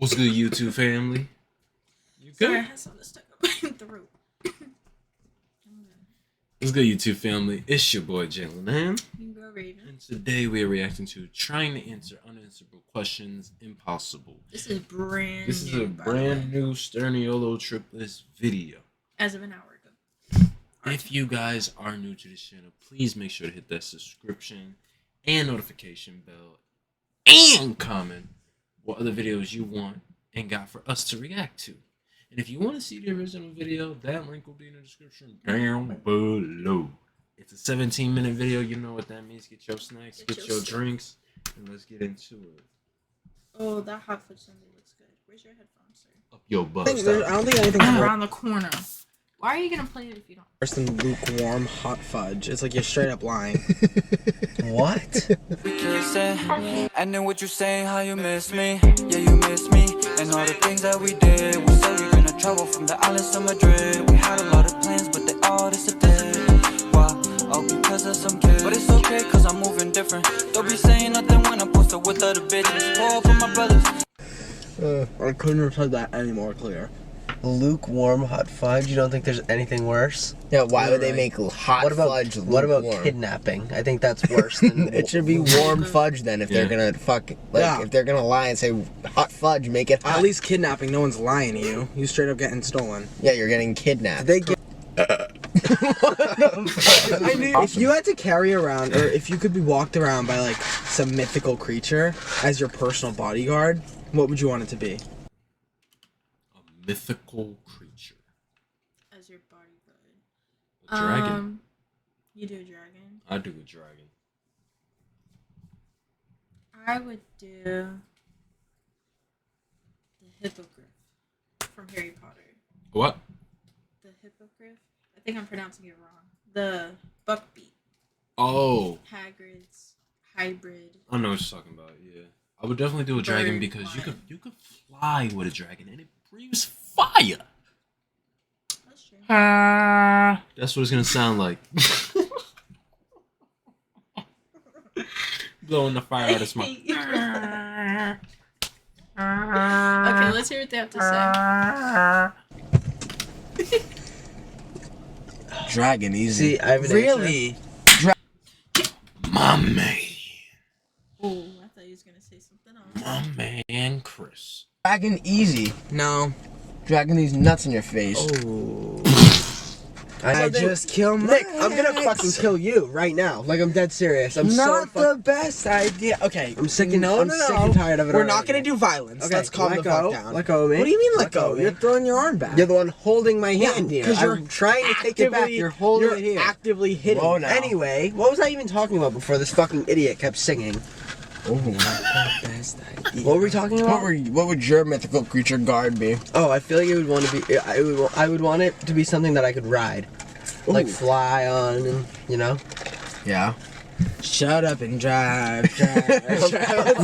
What's good, YouTube family? You good? Sorry, I had something stuck up my throat. What's good, YouTube family? It's your boy Jalen, You go, Raven. and today we are reacting to trying to answer unanswerable questions impossible. This is brand This is new, a brand new Sturniolos triplets video. as of an hour ago. If you guys are new to this channel, please make sure to hit that subscription and notification bell and comment what other videos you want and got for us to react to. And if you want to see the original video, that link will be in the description down below. It's a 17-minute video. You know what that means. Get your snacks, get your drinks, and let's get into it. Oh, that hot fudge sundae looks good. Where's your headphones, sir? Up your butt. I don't think anything's Around the corner. Why are you gonna play it if you don't? worse than lukewarm hot fudge. It's like you're straight up lying. What? I know what you say, how you miss me. Yeah, you miss me. And all the things that we did. We said we gonna travel from the islands to Madrid. We had a lot of plans, but they all disappeared. Why? All because of some kids. But it's okay, cause I'm moving different. Don't be saying nothing when I'm posted with other bitches. Pour up for my brothers. I couldn't have said that any more clear. Lukewarm hot fudge? You don't think there's anything worse? Yeah, why would they Right. make hot What about fudge what about lukewarm? kidnapping? I think that's worse than It should be warm fudge then if they're gonna if they're gonna lie and say hot fudge, make it hot. At least kidnapping, no one's lying to you. You straight up getting stolen. Yeah, you're getting kidnapped. They get. I knew if you had to carry around, or if you could be walked around by like some mythical creature as your personal bodyguard, what would you want it to be? A mythical creature. As your bodyguard. A dragon. You do a dragon. I do a dragon. I would do the hippogriff from Harry Potter. What? The hippogriff. I think I'm pronouncing it wrong. The buckbeak. Oh, Hagrid's hybrid. I know what you're talking about. Yeah, I would definitely do a dragon Bird because flying. you could fly with a dragon and it breathes fire. That's true. That's what it's gonna sound like. Blowing the fire out of his mouth. Okay, let's hear what they have to say. Dragon, easy. See, I have an Really? My man. Oh, I thought you was gonna say something else. My man, Chris. Dragon, easy. No. Dragon these nuts in your face. Oh. I I just kill my Nick, I'm gonna fucking kill you right now. Like, I'm dead serious. I'm Not so the best idea. Okay, I'm sick and I'm sick and tired of it. We're not already. gonna do violence. Okay, Let's calm let the go. fuck down. Let go of me. What do you mean let Let go go? of You're me. throwing your arm back. You're the one holding my hand here. 'cause you're I'm trying to take it back. You're holding it here. actively hitting. Whoa, now. Anyway, what was I even talking about before this fucking idiot kept singing? Oh, not the best idea. What were we talking about? What would your mythical creature guard be? Oh, I feel like it would want to be. I would want it to be something that I could ride, like fly on, and you know. Yeah. Shut up and drive, drive. Shut up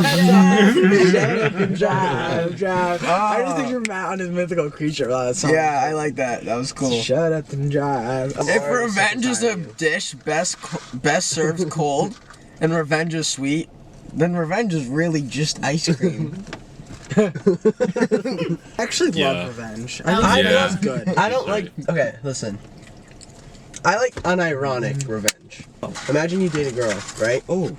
and drive. I just think you're mad on his mythical creature. Wow, that song. Yeah, I like that. That was cool. Shut up and drive. If revenge is a dish best served cold, and revenge is sweet, then revenge is really just ice cream. I actually Yeah. love revenge. Yeah. I think that's good. I don't like. Okay, listen. I like unironic revenge. Imagine you date a girl, right? Oh,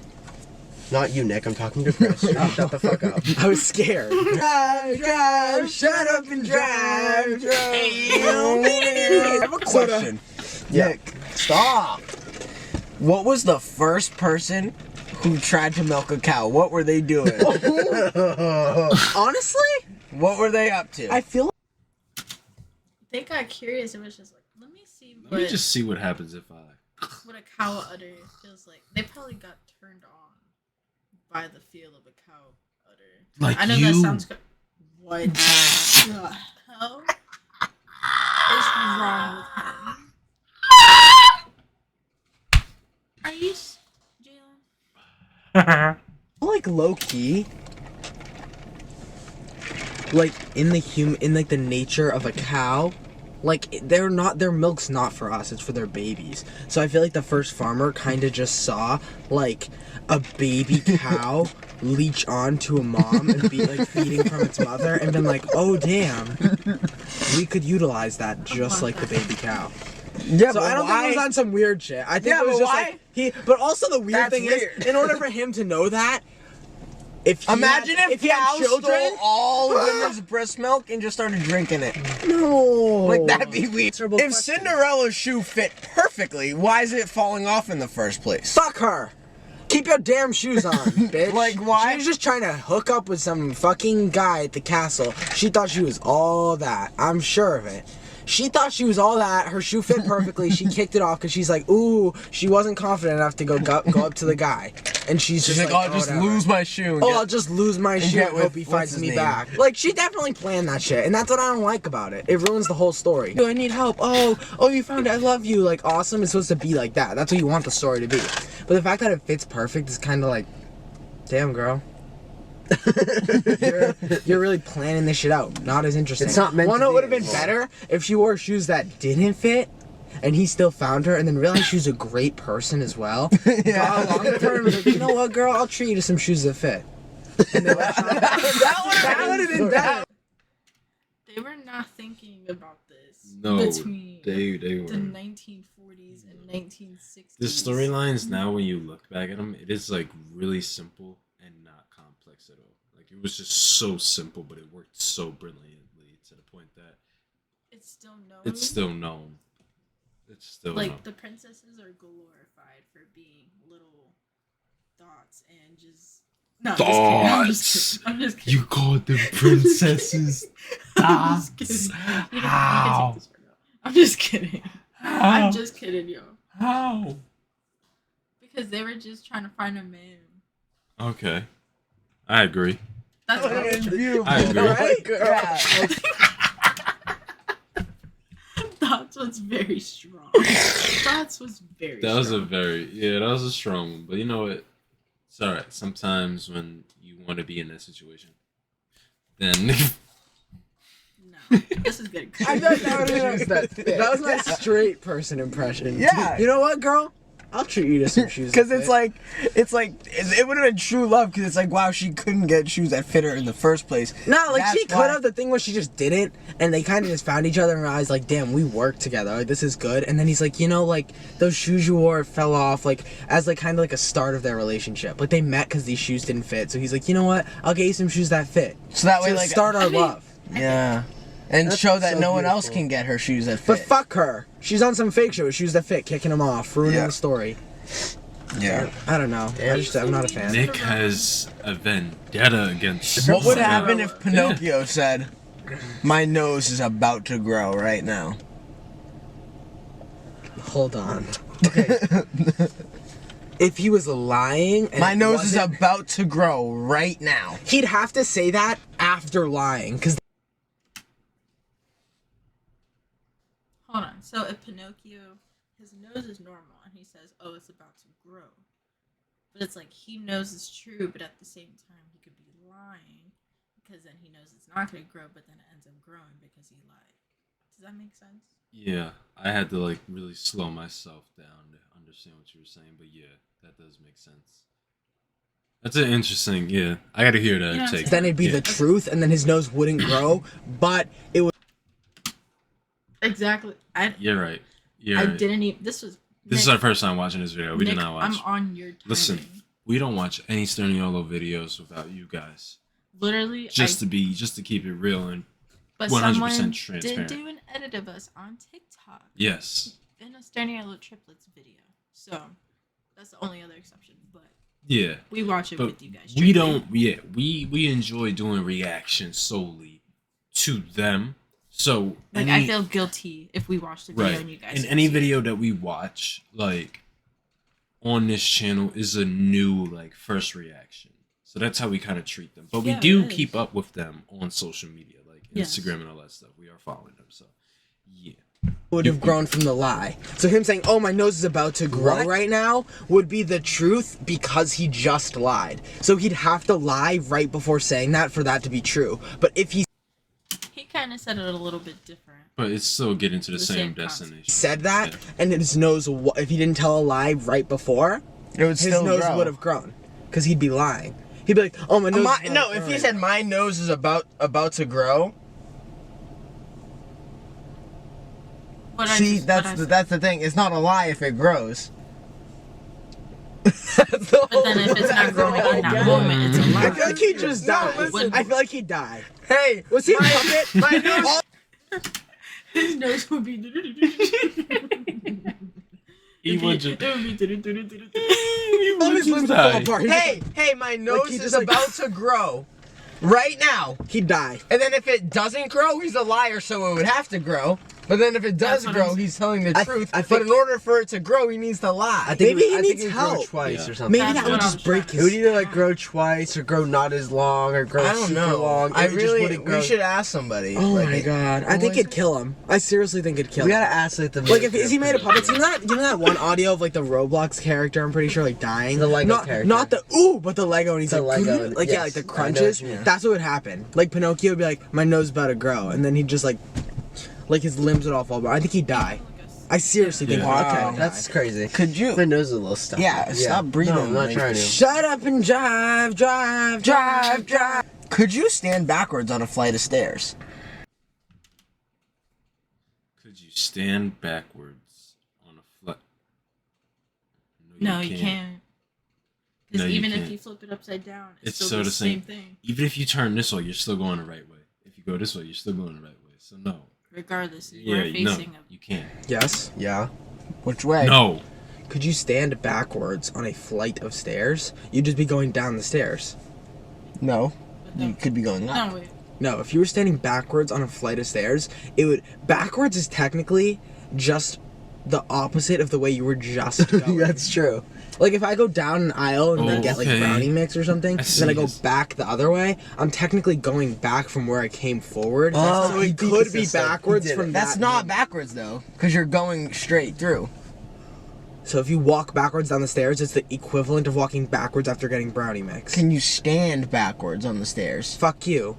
Not you, Nick. I'm talking to Chris. Shut the fuck up. I was scared. Drive, shut up and drive, I have a question. Nick, stop. What was the first person who tried to milk a cow? What were they doing? Honestly, What were they up to? I feel They got curious and was just like, let me see Let me what just see what happens if I. what a cow udder feels like. They probably got turned on by the feel of a cow udder. Like I know you. that sounds good. What the hell is wrong with him? Are you, Jalen? like low key. Like in the nature of a cow, like their milk's not for us, it's for their babies. So I feel like the first farmer kind of just saw like a baby cow leech on to a mom and be like feeding from its mother and been like, oh damn, we could utilize that just like the baby cow. Yeah, So I don't think it was on some weird shit. I think it was just like but also the weird thing is, in order for him to know that, if he imagine if he had cows children, stole all women's breast milk and just started drinking it. no, Like, that'd be weird. Answerable If question. Cinderella's shoe fit perfectly, why is it falling off in the first place? Fuck her. Keep your damn shoes on, bitch. Like, why? She was just trying to hook up with some fucking guy at the castle. She thought she was all that. I'm sure of it. She thought she was all that. Her shoe fit perfectly. She kicked it off because she's like, ooh, she wasn't confident enough to go up to the guy. And she's just like, I'll just whatever. lose my shoe. And I'll just lose my shoe get and with- hope he what's fights his me name? back. Like, she definitely planned that shit. And that's what I don't like about it. It ruins the whole story. I need help. Oh, you found it. I love you. Like, awesome. It's supposed to be like that. That's what you want the story to be. But the fact that it fits perfect is kind of like, damn, girl. you're really planning this shit out. Not as interesting. It's not meant to It be would have been anymore. better if she wore shoes that didn't fit, and he still found her, and then realized she was a great person as well. Got along with her and was like, you know what, girl, I'll treat you to some shoes that fit. And they went, that would have been better. They were not thinking about this No, between they the were. 1940s and 1960s. The storylines now, when you look back at them, it is like really simple and not complex at all. Like, it was just so simple, but it worked so brilliantly to the point that It's still known. it's still known. It's still known. Like, the princesses are glorified for being little thoughts and just. No, Thoughts. I'm just kidding. You called them princesses. I'm just kidding. You can take this for now. I'm just kidding. I'm just kidding, yo. How? Because they were just trying to find a man. Okay, I agree. That's what I was trying. I agree. Right? Yeah. Thoughts was very strong. Thoughts was very That was a strong. that was a strong one. But you know what? It's alright. Sometimes when you want to be in that situation, then No, this is getting I crazy. thought that was my straight person impression. Yeah. You know what, girl? I'll treat you to some shoes. Because that it's like, it would have been true love. Because it's like, wow, she couldn't get shoes that fit her in the first place. fit. No, like she That's why- could have. The thing was, she just didn't, and they kind of just found each other and realized, like, damn, we work together. Like, this is good. And then he's like, you know, like those shoes you wore fell off, like as like kind of like a start of their relationship. Like they met because these shoes didn't fit. So he's like, you know what? I'll get you some shoes that fit. So that way, To like, start our mean- love. yeah. And That's show that so no one else beautiful. can get her shoes that fit. But fuck her. She's on some fake show with shoes that fit, kicking them off, ruining Yeah. the story. Yeah. I don't know. I'm not a fan. Nick has a vendetta against. What would someone. happen if Pinocchio said, "My nose is about to grow right now"? Hold on. Okay. If he was lying, and My it nose is wasn't- about to grow right now. He'd have to say that after lying, because Hold on. So if Pinocchio, his nose is normal, and he says, "Oh, it's about to grow," but it's like he knows it's true, but at the same time he could be lying because then he knows it's not going to grow, but then it ends up growing because he lied. Does that make sense? Yeah, I had to like really slow myself down to understand what you were saying, but yeah, that does make sense. That's an interesting. Yeah, I got to hear that You know what I'm take. saying? then it'd be Yeah. the truth, and then his nose wouldn't grow, but it would. Exactly. You're right. You're I right. didn't even. This was. This is Nick- our first time watching this video. We Nick, did not watch. I'm on your timing. Listen, we don't watch any Sturniolos videos without you guys. Literally, Just to keep it real and but 100% someone transparent. did do an edit of us on TikTok yes, in a Sturniolos triplets video. So that's the only other exception. But yeah. we watch it But with you guys. we strictly. don't. Yeah, we enjoy doing reactions solely to them. So Like, I feel guilty if we watch the video right and you guys. in don't any see it. video that we watch, like on this channel, is a new like first reaction. So that's how we kind of treat them. But we Yeah, do it is. keep up with them on social media, like Yes. Instagram and all that stuff. We are following them. So yeah. Would have grown from the lie. So him saying, "Oh, my nose is about to grow What? right now," would be the truth because he just lied. So he'd have to lie right before saying that for that to be true. But if he He kind of said it a little bit different. But it's still getting to the The same same concept. destination. said that, Yeah. and his nose, if he didn't tell a lie right before, It would his still nose grow. would have grown because he'd be lying. He'd be like, oh, my nose. is No, if he said my nose is about to grow. See, that's the thing. It's not a lie if it grows. But then if it's not growing in that moment, it's a lie. I feel like he'd just die. listen. I feel like he'd die. Hey, Was he a puppet? my nose. His nose would be. He would just. All his just limbs would die. fall apart. Hey, my nose he is just, like- about to grow. Right now. He'd die. And then if it doesn't grow, he's a liar, so it would have to grow. But then if it does That's what grow, I'm he's telling the truth. I But think- in order for it to grow, he needs to lie. I think Maybe it would- he I think needs it would grow help. twice Yeah. or something. Maybe That's that would what just I'm break trying It would his. either like grow twice or grow not as long or grow I don't super know. long. I It just really, wouldn't grow. we should ask somebody. Oh Like, my god. I think it'd kill him. I seriously think it'd kill We him. gotta ask like the. Like if he made a puppet, you know that one audio of like the Roblox character, I'm pretty sure, like dying. The Lego not, character. Not the but the Lego, and he's The like Lego, like yeah, yes. like the I know crunches. what you mean. That's what would happen. Like Pinocchio would be like, my nose is about to grow, and then he'd just like his limbs would all fall apart. I think he'd die. I seriously think. Yeah. Okay, Wow. That's crazy. Could you? My nose is a little stuffy. Yeah, stop breathing. No, I'm not like- trying to. Shut up and drive. Could you stand backwards on a flight of stairs? Could you stand backwards on a flight? No, you can't. Because No, you even if can't. you flip it upside down, it's It's still so the the same same. thing. Even if you turn this way, you're still going the right way. If you go this way, you're still going the right way. So no. Regardless, you Yeah, are no, facing you can't. Yes. Yeah. Which way? No. Could you stand backwards on a flight of stairs? You'd just be going down the stairs. No. But You could be going up. no, wait. No, if you were standing backwards on a flight of stairs, it would. Backwards is technically just the opposite of the way you were just going. That's true. Like if I go down an aisle and then Oh, get like okay. brownie mix or something, I and then I go see. back the other way, I'm technically going back from where I came forward. Oh, so he it beat could the be system. backwards He did from it. That's that not moment. backwards though, because you're going straight through. So if you walk backwards down the stairs, it's the equivalent of walking backwards after getting brownie mix. Can you stand backwards on the stairs? Fuck you.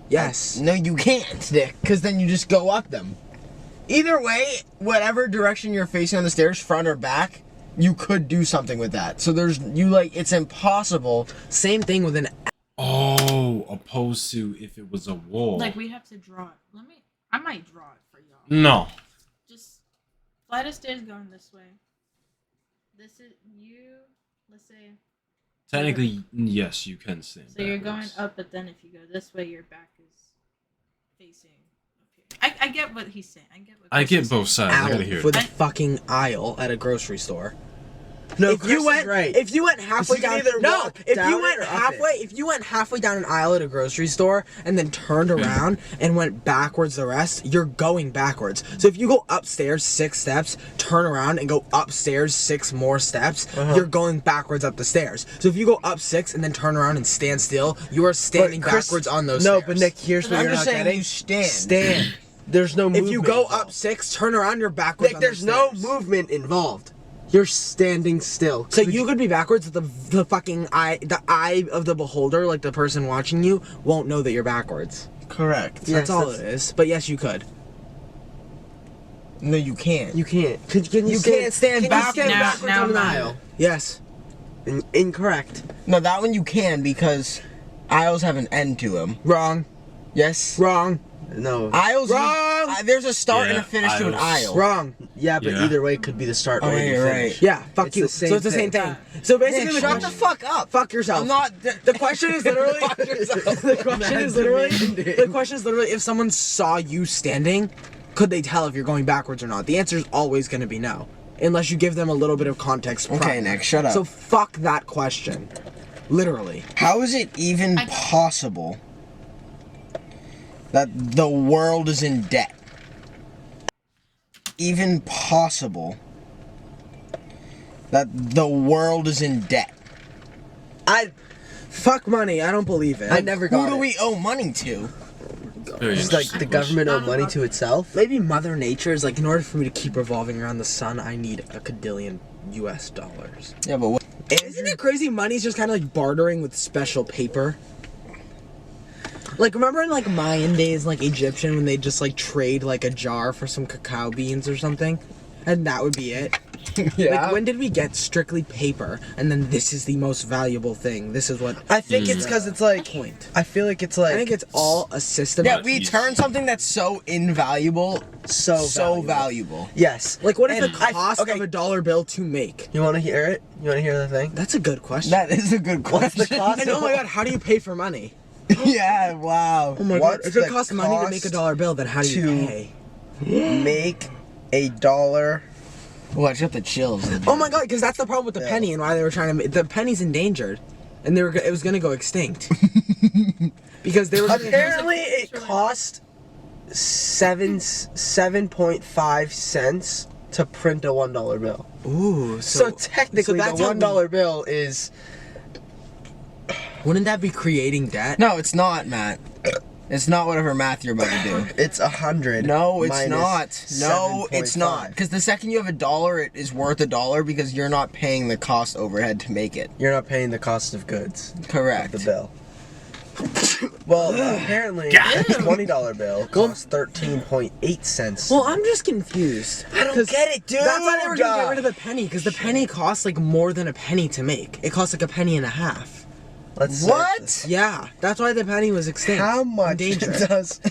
Yes. No, you can't, Dick, because then you just go up them. Either way, whatever direction you're facing on the stairs, front or back, you could do something with that. So it's impossible. Same thing with an. Oh, opposed to if it was a wall. Like we have to draw it. I might draw it for y'all. No. Just flight of stairs going this way. This is you. Let's say. Technically, yes, you can stand. So you're going backwards. up, but then if you go this way, your back is facing up here. I get what he's saying. I Chris get is both saying. sides. I Out gotta hear for it. the fucking aisle at a grocery store. No, if you went, right. if you went halfway you can down, either no, walk if down you it went or up halfway, if you went halfway down an aisle at a grocery store and then turned around and went backwards the rest, you're going backwards. So if you go upstairs 6 steps, turn around and go upstairs 6 more steps, you're going backwards up the stairs. So if you go up 6 and then turn around and stand still, you are standing Chris- backwards on those No, stairs. but Nick, here's what I'm you're just not saying getting. you stand. Stand. There's no movement. if you go involved. up 6, turn around, you're backwards. Nick, on there's those no stairs. movement involved. You're standing still. So you could be backwards, but the fucking eye of the beholder, like the person watching you, won't know that you're backwards. Correct. Yeah. That's Yes, all it is. But yes, you could. No, you can't. You can't. Can You can't stand backwards. Now on an mine. aisle. Yes. Incorrect. No, that one you can because aisles have an end to them. Wrong. Yes. Wrong. No. Aisles. Wrong. There's a start and Yeah, a finish to an aisles. aisle. Wrong. Yeah, but Yeah. either way could be the start Oh, or yeah, the you're finish. right. Yeah. Fuck It's you. the same So it's the same thing. thing. So basically, Nick, the shut the question. fuck up. Fuck yourself. I'm not. The question is literally. the question is literally. demanding. The question is literally, if someone saw you standing, could they tell if you're going backwards or not? The answer is always going to be no, unless you give them a little bit of context. Okay, prior. Nick, shut up. So fuck that question. Literally. How is it even possible that the world is in debt? Even possible that the world is in debt? Fuck money. I don't believe it. I never got Who do it. we owe money to? Very Just like interesting the question. government owe money to itself. Maybe Mother Nature is like, in order for me to keep revolving around the sun, I need a $1 US. Yeah, but what? Isn't it crazy? Money's just kind of like bartering with special paper. Like, remember in like Mayan days, like Egyptian, when they just like trade like a jar for some cacao beans or something, and that would be it. Yeah. Like, when did we get strictly paper, and then this is the most valuable thing? This is what I think it's because it's like. point. I feel like it's like. I think it's all a system. Yeah, we turn something that's so invaluable so valuable. Yes. Like, what is And the cost of a dollar bill to make? You want to hear it? You want to hear the thing? That's a good question. That is a good What's question. the cost? And oh my god, how do you pay for money? Yeah, wow. Oh my What's god, if it the costs money to make a cost dollar bill, then how do you to- pay? Make a dollar. Oh, I just got the chills. Oh my god, because that's the problem with the penny and why they were trying to. The penny's endangered, and it was gonna go extinct. Because they were. Apparently, it cost 7.5 cents to print a $1 bill. Ooh, So technically, that's the how $1 bill is. Wouldn't that be creating debt? No, it's not, Matt. It's not whatever math you're about to do. It's 100. No, it's minus not. No, it's not. 7.5. Because the second you have a dollar, it is worth $1 because you're not paying the cost overhead to make it. You're not paying the cost of goods. Correct. The bill. Well, apparently, a $20 bill costs 13.8 cents. Well, I'm just confused. I don't 'Cause get it, dude. That's why they were gonna get rid of the penny, because the penny costs like more than a penny to make. It costs like a penny and a half. Let's search What? this. Yeah, that's why the penny was extinct. How much Endangered. does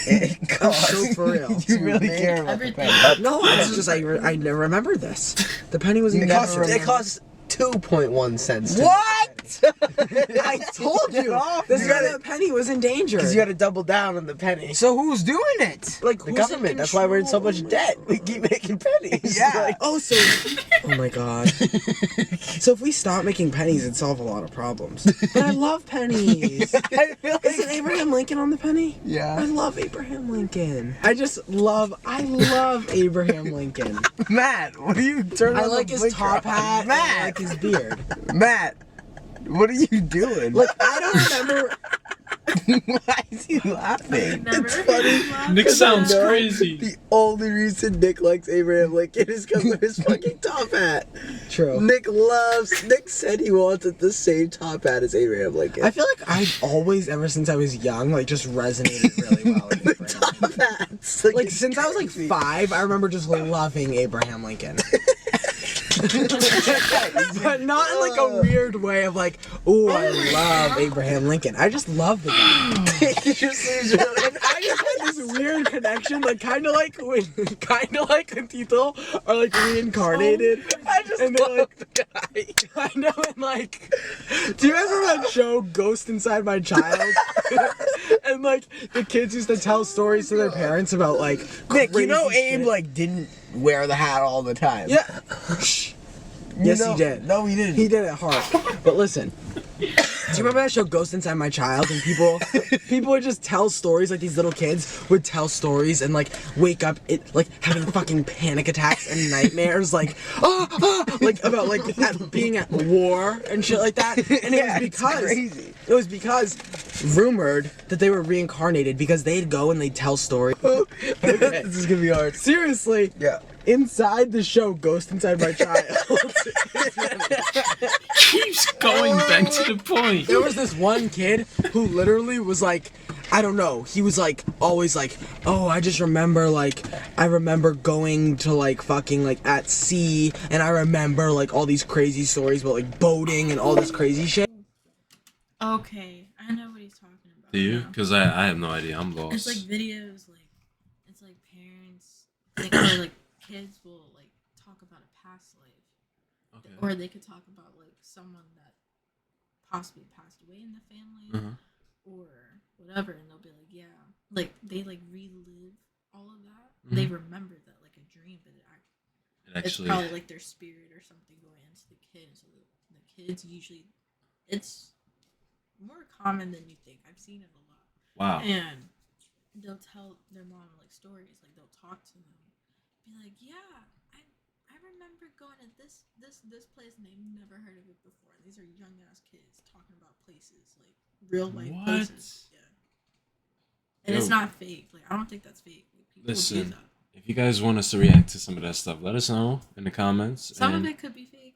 it cost? so for real. You to really make- care about the Everything. penny. No, it's just I remember this. The penny was It costs, extinct. it costs 2.1 cents. What? I told you. This is why the penny was endangered. Because you got to double down on the penny. So who's doing it? like The who's government. That's why we're in so much debt. We keep making pennies. Yeah. Like, Oh, so oh my god. So if we stop making pennies, it'd solve a lot of problems. But I love pennies. I feel like Isn't Abraham Lincoln on the penny? I yeah. love Abraham Lincoln. I love Abraham Lincoln. Matt, what are you turning I on the like his blinker top on? hat. And I Matt, like his beard. Matt, what are you doing? Like I don't remember. Why is he laughing? Never. funny. Nick sounds No, crazy. The only reason Nick likes Abraham Lincoln is because of his fucking top hat. True. Nick said he wanted the same top hat as Abraham Lincoln. I feel like I've always, ever since I was young, like just resonated really well with Abraham top Lincoln. hats. Like it's since I was like crazy. 5, I remember just loving Abraham Lincoln. But not in like a weird way of like, oh, I love Abraham Lincoln. I just love the guy. He just seems really- And I just had this weird connection, like kind of like when people are like reincarnated. I just And they're love like, the guy. I know, and like, do you remember that show Ghost Inside My Child? And like the kids used to tell stories to their parents about like Nick, you know crazy Abe shit. like didn't wear the hat all the time. Yeah. Shh. Yes, he did. No, he didn't. He did at heart. But listen, do you remember that show Ghost Inside My Child? And people would just tell stories, like these little kids would tell stories and like wake up like having fucking panic attacks and nightmares, like like about like being at war and shit like that. And Yeah, it it's was crazy. it was because rumored that they were reincarnated because they'd go and they'd tell stories. This is gonna be hard. Seriously. Yeah. Inside the show Ghost Inside My Child. Keeps going back to the point. There was this one kid who literally was like, I don't know, he was like always like, oh, I just remember like I remember going to like fucking like at sea, and I remember like all these crazy stories about like boating and all this crazy shit. Okay, I know what he's talking about. Do you? now. Because I have no idea. I'm lost. It's like videos, like it's like parents, like or like kids will like talk about a past life, Okay. or they could talk about like someone that possibly passed away in the family, Uh-huh. or whatever, and they'll be like, yeah, like they like relive all of that. They remember that like a dream, but It it's actually. probably like their spirit or something going into the kids. So the kids usually, it's more common than you think. I've seen it a lot. Wow. And they'll tell their mom like stories, like they'll talk to them, be like, yeah, I remember going to this place and they've never heard of it before. These are young ass kids talking about places, like real life What? places. Yeah. And it's Yo. not fake. Like I don't think that's fake. Like, people do Listen, that. if you guys want us to react to some of that stuff, let us know in the comments. Some and, of it could be fake,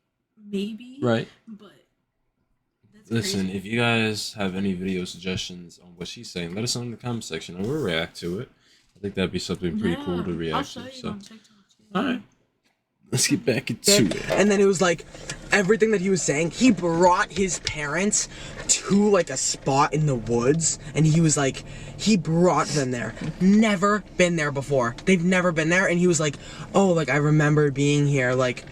maybe. Right. But that's Listen, crazy. if you guys have any video suggestions on what she's saying, let us know in the comment section and we'll react to it. I think that'd be something pretty cool to I'll react show to. you So, on TikTok too. all right. Let's get back into it. And then it was like everything that he was saying. He brought his parents to like a spot in the woods, and he was like, he brought them there. Never been there before. They've never been there, and he was like, oh, like I remember being here, like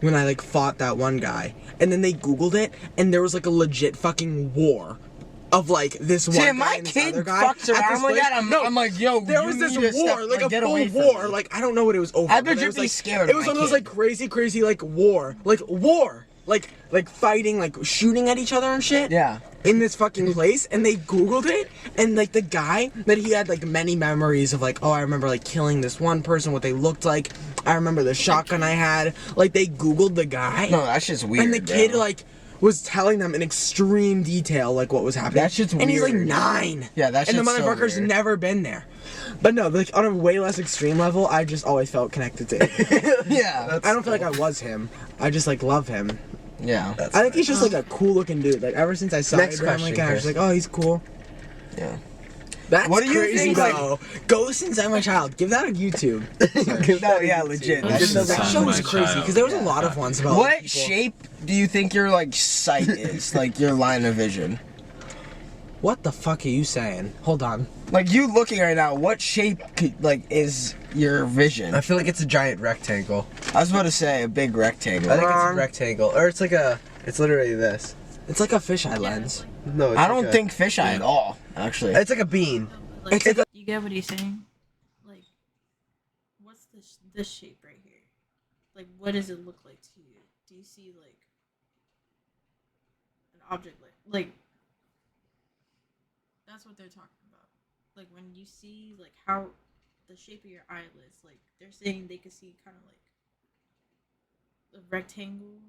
when I like fought that one guy. And then they Googled it, and there was like a legit fucking war of like this one See, guy my and this kid other guy. fucks at around this like place. that. I'm like, yo, there you was this need to war, step, like a get full away from war. me. Like I don't know what it was over. I'd but it legit was, be like, scared It of was my one of those kid. like crazy like war, like fighting, like shooting at each other and shit. Yeah. In this fucking place, and they Googled it, and like the guy that he had like many memories of, like, oh, I remember like killing this one person, what they looked like. I remember the shotgun I had. Like they Googled the guy. No, that shit's weird. And the kid bro. like was telling them in extreme detail like what was happening. That shit's And he's like weird. 9. Yeah, that And the shit's so motherfucker's weird. never been there. But no, like on a way less extreme level, I just always felt connected to him. Yeah. I don't feel like I was him. I just like love him. Yeah. I think he's just like a cool looking dude. Like ever since I saw Next Abraham question, Lincoln, I was Chris. like, oh, he's cool. Yeah. That's What do you crazy, think, like- though. Ghost Inside My Child. Give that a YouTube. No, yeah, legit. Ghost Just, Inside that show was My crazy Child. because there was a lot of ones about What people. shape do you think your like sight is? Like your line of vision? What the fuck are you saying? Hold on. Like you looking right now, what shape like is your vision? I feel like it's a giant rectangle. I was about to say a big rectangle. I think it's a rectangle, or it's like a. It's literally this. It's like a fisheye lens. No, it's I like don't a- think fisheye at all, actually. It's like a bean. Like, It's like you get what he's saying? Like, what's this shape right here? Like, what does it look like to you? Do you see like an object like that's what they're talking about? Like when you see like how the shape of your eyelids, like they're saying they could see kind of like a rectangle.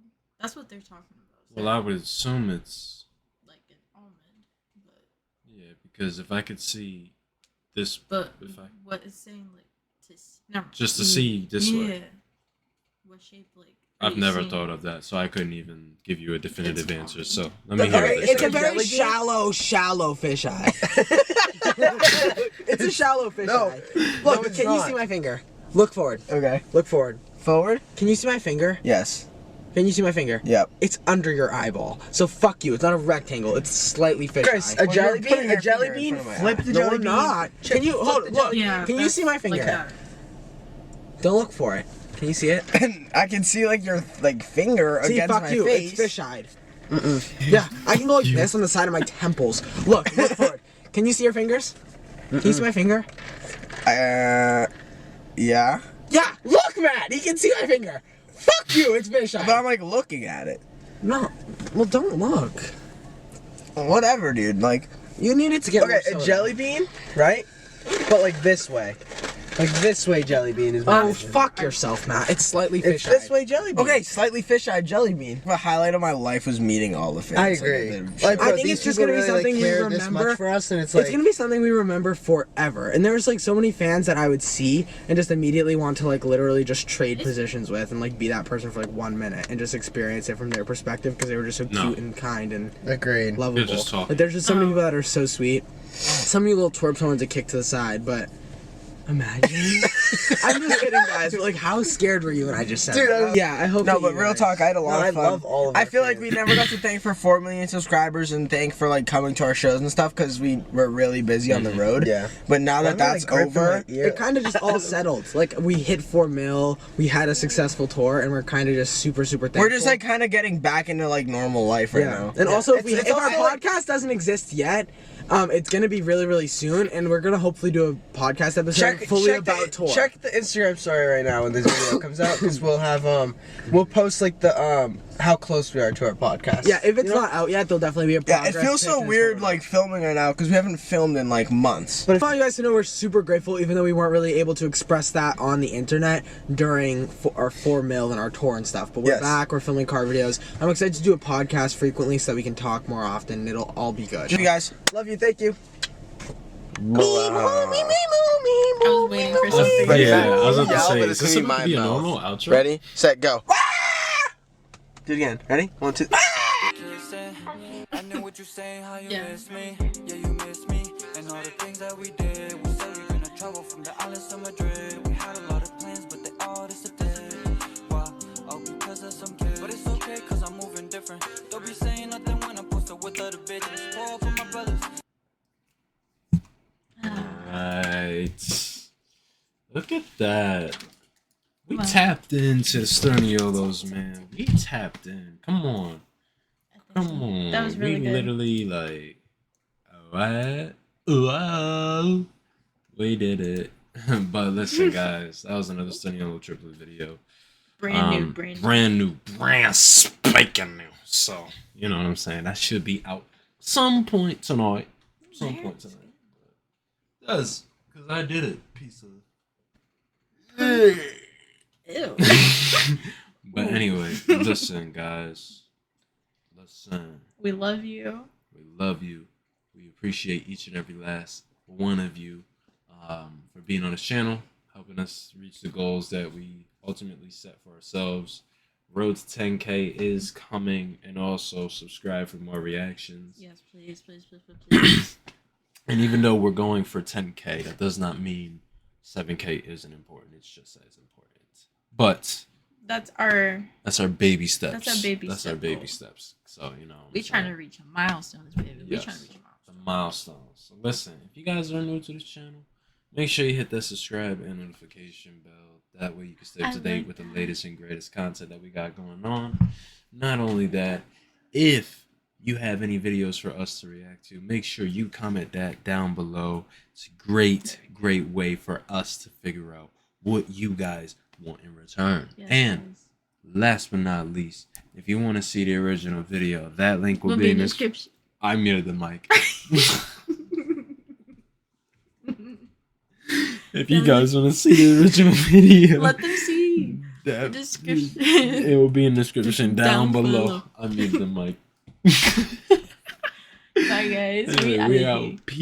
That's what they're talking about. So, Well, I would assume it's like an almond, but because if I could see this, but if I what it's saying like never mind. just to see this way, What shape like? are I've you never seeing? thought of that, so I couldn't even give you a definitive It's answer. fine. So let me hear Okay, this. it's a then. very shallow fisheye. It's a shallow fisheye. No. Look, No, it's can you not. see my finger? Look forward. Okay. Look forward. Forward? Can you see my finger? Yes. Can you see my finger? Yep. It's under your eyeball. So fuck you. It's not a rectangle. It's slightly fisheye. Chris, a Well, jelly you're putting bean. your A jelly finger in bean. front of my Flip eye. the No, jelly we're bean. not. Chip, Can you flip hold? the Look. Yeah. Can you see my finger? Like that. Don't look for it. Can you see it? And I can see like your like finger See, against fuck my you. face. It's fisheye. Yeah, I can go like this on the side of my temples. Look forward. Can you see your fingers? Can you see my finger? Yeah. Yeah, look, Matt. He can see my finger. Fuck you. It's fisheye. But I'm like looking at it. No. Well, don't look. Whatever, dude. Like, You needed to get Okay, more a soda. jelly bean, right? But like this way. Like this way jelly bean is my Oh, vision. fuck yourself, Matt. It's slightly It's fisheye. this way jelly bean. okay, slightly fisheye jelly bean. The highlight of my life was meeting all the fans. I Like, agree. they're- Like, I bro, think these it's just people gonna be really, something we care this remember. much for us, and it's like It's gonna be something we remember forever. And there's like so many fans that I would see and just immediately want to like literally just trade positions with and like be that person for like 1 minute and just experience it from their perspective because they were just so No. cute and kind and agreed. lovable. just talking. Like there's just so many people that are so sweet. Some of you little twerps wanted to kick to the side, but imagine. I'm just kidding, guys. But like, how scared were you when I just said Dude, that? I was- Yeah, I hope. No, that but you real guys- talk, I had a lot No, of fun. I love all of I our feel like fans. we never got to thank for 4 million subscribers and thank for like coming to our shows and stuff because we were really busy on the road. Yeah. But now that that's over, It kind of just all settled. Like we hit 4 mil, we had a successful tour, and we're kind of just super thankful. we're just like kind of getting back into like normal life right now. And also, if, It's if our also, like- podcast doesn't exist yet, it's gonna be really soon, and we're gonna hopefully do a podcast episode fully about tour. Check the Instagram story right now when this video comes out because we'll have we'll post like the how close we are to our podcast. Yeah, if it's You know? not out yet, there'll definitely be a Yeah, progress it feels pic so and weird photo. like filming right now because we haven't filmed in like months. But I want you guys to know we're super grateful, even though we weren't really able to express that on the internet during our 4 mil and our tour and stuff. But we're Yes. back, we're filming car videos. I'm excited to do a podcast frequently so that we can talk more often. And it'll all be good. You guys. Love you. Thank you. I was waiting for something. Ready? Yeah, I was about Yeah, to say, but is it's this gonna be supposed to be a my mouth. normal outro? Ready, set, go. Do it again. Ready? 1, 2. I know what you're saying, how you Yeah. miss me. Yeah, you miss me. And all the things that we did. We said we are gonna travel from the islands to Madrid. We had a lot of plans, but they all disappeared. Wow. right. Look at that. We Wow. tapped into the Sturniolos, man. We tapped in. Come on. Come on. That was really we good. literally like, what? Whoa. We did it. But listen, guys, that was another Sturniolos triplet video. Brand new. Brand spanking new. So, you know what I'm saying? That should be out some point tonight. Some point tonight. That's because I did it. Piece of. Ew. But anyway, listen, guys. Listen. We love you. We love you. We appreciate each and every last one of you for being on this channel, helping us reach the goals that we ultimately set for ourselves. Road to 10K is coming, and also subscribe for more reactions. Yes, please. And even though we're going for 10K, that does not mean 7K isn't important. It's just as important. But That's our baby steps. That's our baby That's step our baby goal. steps. So, you know. we trying to reach a milestone, baby. We Yes. trying to reach a milestone. The milestones. So listen, if you guys are new to this channel, make sure you hit that subscribe and notification bell. That way you can stay up to date with the latest and greatest content that we got going on. Not only that, if you have any videos for us to react to, make sure you comment that down below. It's a great way for us to figure out what you guys want in return. Yes, and guys. last but not least, if you want to see the original video, that link will be in the description. I muted the mic. If you guys want to see the original video, Let them see the that, description. it will be in the description down Down below. below. I muted the mic. Bye, guys. Anyway, we out. Peace.